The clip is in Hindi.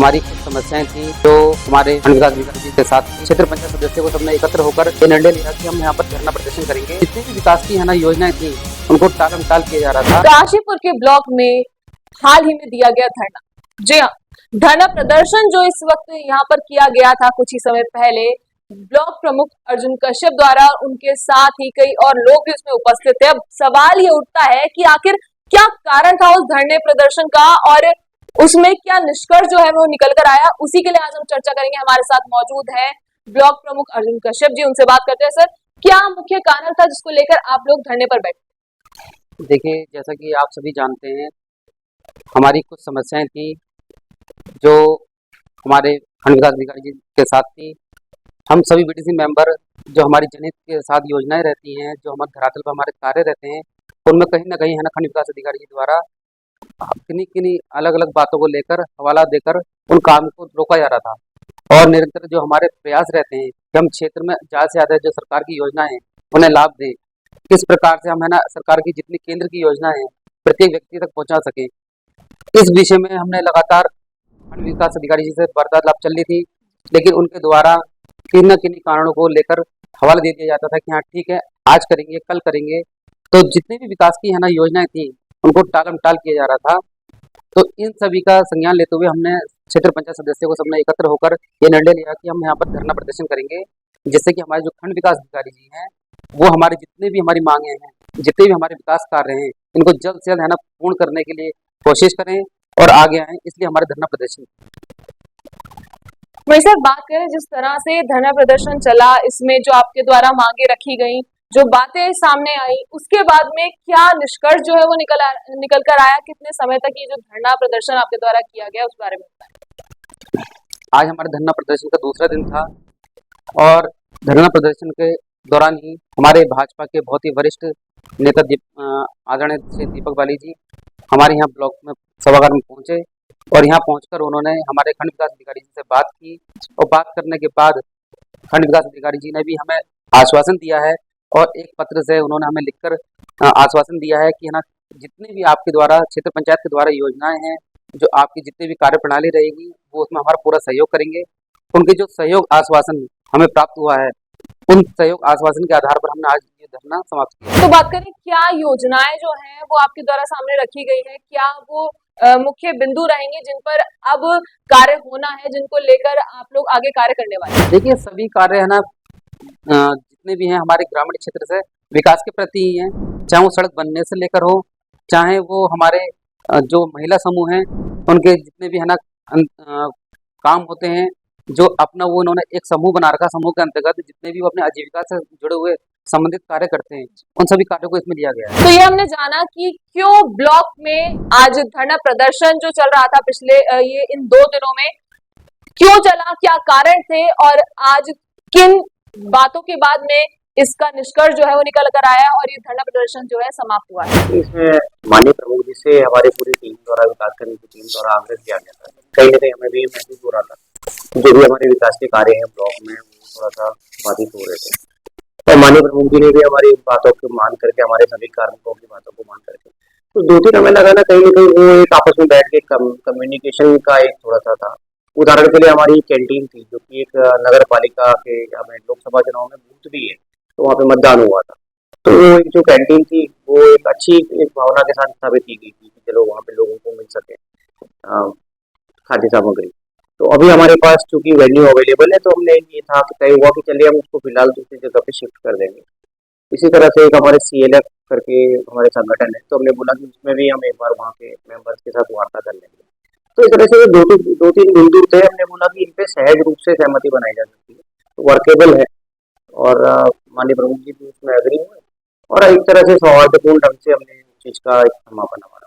हमारी कुछ समस्याएं थी जो हमारे खंड विकास अधिकारी जी के साथ क्षेत्र पंचायत सदस्य को सबने एकत्र होकर ये निर्णय लिया कि हम यहाँ पर धरना प्रदर्शन करेंगे। जितनी भी विकास की है ना योजनाएं थी उनको टाल किया जा रहा था। काशीपुर के ब्लॉक में हाल ही में दिया गया धरना, जी हाँ, धरना प्रदर्शन जो इस वक्त यहाँ पर किया गया था कुछ ही समय पहले, ब्लॉक प्रमुख अर्जुन कश्यप द्वारा, उनके साथ ही कई और लोग भी उसमें उपस्थित थे। अब सवाल ये उठता है कि आखिर क्या कारण था उस धरने प्रदर्शन का और उसमें क्या निष्कर्ष जो है वो निकल कर आया, उसी के लिए आज हम चर्चा करेंगे। हमारे साथ मौजूद है ब्लॉक प्रमुख अर्जुन कश्यप जी, उनसे बात करते हैं। सर, क्या मुख्य कारण था जिसको लेकर आप लोग धरने पर बैठे? देखिए, जैसा कि आप सभी जानते हैं, हमारी कुछ समस्याएं थी जो हमारे खंड विकास अधिकारी जी के साथ थी। हम सभी बीडीसी मेंबर जो हमारी जनहित के साथ योजनाएं रहती हैं, जो हमारे धरातल पर हमारे कार्य रहते हैं, उनमें कहीं ना कहीं है ना खंड विकास अधिकारी जी द्वारा किन्हीं अलग अलग बातों को लेकर हवाला देकर उन काम को रोका जा रहा था। और निरंतर जो हमारे प्रयास रहते हैं कि हम क्षेत्र में ज़्यादा से ज़्यादा जो सरकार की योजनाएं हैं उन्हें लाभ दें, किस प्रकार से हम है ना सरकार की जितनी केंद्र की योजनाएं हैं प्रत्येक व्यक्ति तक पहुंचा सके, इस विषय में हमने लगातार खंड विकास अधिकारी जी से वार्तालाप चल रही थी। लेकिन उनके द्वारा किन्हीं कारणों को लेकर हवाला दे दिया जाता था कि हाँ ठीक है, आज करेंगे, कल करेंगे। तो जितने भी विकास की है ना योजनाएं थी उनको टाल किया जा रहा था। तो इन सभी का संज्ञान लेते हुए हमने क्षेत्र पंचायत सदस्य को सबने एकत्र होकर ये निर्णय लिया कि हम यहाँ पर धरना प्रदर्शन करेंगे, जिससे कि हमारे जो खंड विकास अधिकारी जी हैं वो हमारे जितने भी हमारी मांगे हैं, जितने भी हमारे विकास कार्य हैं, इनको जल्द से जल्द है ना पूर्ण करने के लिए कोशिश करें और आगे आए, इसलिए हमारे धरना प्रदर्शन। वही सर, बात करें जिस तरह से धरना प्रदर्शन चला, इसमें जो आपके द्वारा मांगे रखी गई, जो बातें सामने आई, उसके बाद में क्या निष्कर्ष जो है वो निकल कर आया? कितने समय तक ये जो धरना प्रदर्शन आपके द्वारा किया गया उस बारे में बताएं। आज हमारे धरना प्रदर्शन का दूसरा दिन था और धरना प्रदर्शन के दौरान ही हमारे भाजपा के बहुत ही वरिष्ठ नेता आदरणीय श्री दीपक बाली जी हमारे यहाँ ब्लॉक में सभागार में पहुंचे और यहाँ पहुंचकर उन्होंने हमारे खंड विकास अधिकारी जी से बात की और बात करने के बाद खंड विकास अधिकारी जी ने भी हमें आश्वासन दिया है और एक पत्र से उन्होंने हमें लिखकर आश्वासन दिया है कि है ना जितने भी आपके द्वारा क्षेत्र पंचायत के द्वारा योजनाएं हैं, जो आपकी जितनी भी कार्य प्रणाली रहेगी वो उसमें हमारा पूरा सहयोग करेंगे। उनके जो सहयोग आश्वासन हमें प्राप्त हुआ है, उन सहयोग आश्वासन के आधार पर हमने आज ये धरना समाप्त किया। तो बात करें क्या योजनाएं जो हैं वो आपके द्वारा सामने रखी गई है, क्या वो मुख्य बिंदु रहेंगे जिन पर अब कार्य होना है, जिनको लेकर आप लोग आगे कार्य करने वाले हैं? देखिए, सभी कार्य है ना जितने भी हैं हमारे ग्रामीण क्षेत्र से विकास के प्रति ही हैं, चाहे वो सड़क बनने से लेकर हो, चाहे वो हमारे जो महिला समूह हैं उनके जितने भी है ना काम होते हैं, जो अपना वो उन्होंने एक समूह बना रखा, समूह के अंतर्गत जितने भी वो अपने आजीविका से जुड़े हुए संबंधित कार्य करते हैं, उन सभी कार्यों को इसमें लिया गया है। तो ये हमने जाना कि क्यों ब्लॉक में आज धरना प्रदर्शन जो चल रहा था पिछले ये इन 2 दिनों में क्यों चला, क्या कारण थे और आज किन बातों के बाद में इसका निष्कर्ष जो है वो निकल कर आया और ये धरना प्रदर्शन जो है समाप्त हुआ है। इसमें माननीय प्रमुख जी से हमारी पूरी टीम द्वारा, विकास करने की टीम द्वारा आग्रह किया गया था। कहीं ना कहीं हमें भी महसूस हो रहा था जो भी हमारे विकास के कार्य हैं ब्लॉक में वो थोड़ा सा बाधित हो रहे थे, और माननीय प्रमुख जी ने भी हमारी बातों को मान करके, हमारे सभी कार्मिकों की बातों को मान करके, तो 2-3 हमें लगा ना कहीं ना कहीं वो एक आपस में बैठ के कम्युनिकेशन का एक थोड़ा सा था। उदाहरण के लिए हमारी कैंटीन थी जो कि एक नगर पालिका के हमें लोकसभा चुनाव में बूथ भी है, तो वहाँ पे मतदान हुआ था। तो वो एक जो कैंटीन थी वो एक अच्छी एक भावना के साथ स्थापित की गई थी कि चलो वहाँ पे लोगों को मिल सके खाद्य सामग्री। तो अभी हमारे पास चूंकि वेन्यू अवेलेबल है, तो हमने ये था कि तय हुआ कि चलिए हम उसको फिलहाल दूसरी जगह पे शिफ्ट कर देंगे। इसी तरह से एक हमारे CLF करके हमारे संगठन है, तो हमने बोला कि उसमें भी हम एक बार वहाँ के मेंबर्स के साथ वार्ता कर लेंगे। तो इस तरह से 2-3 बिंदु थे, हमने बोला कि इन पे सहज रूप से सहमति बनाई जा सकती है, तो वर्केबल है, और माननीय प्रमुख जी भी उसमें एग्री हुए और एक तरह से सौहार्दपूर्ण ढंग से हमने इस चीज का एक समापन हुआ।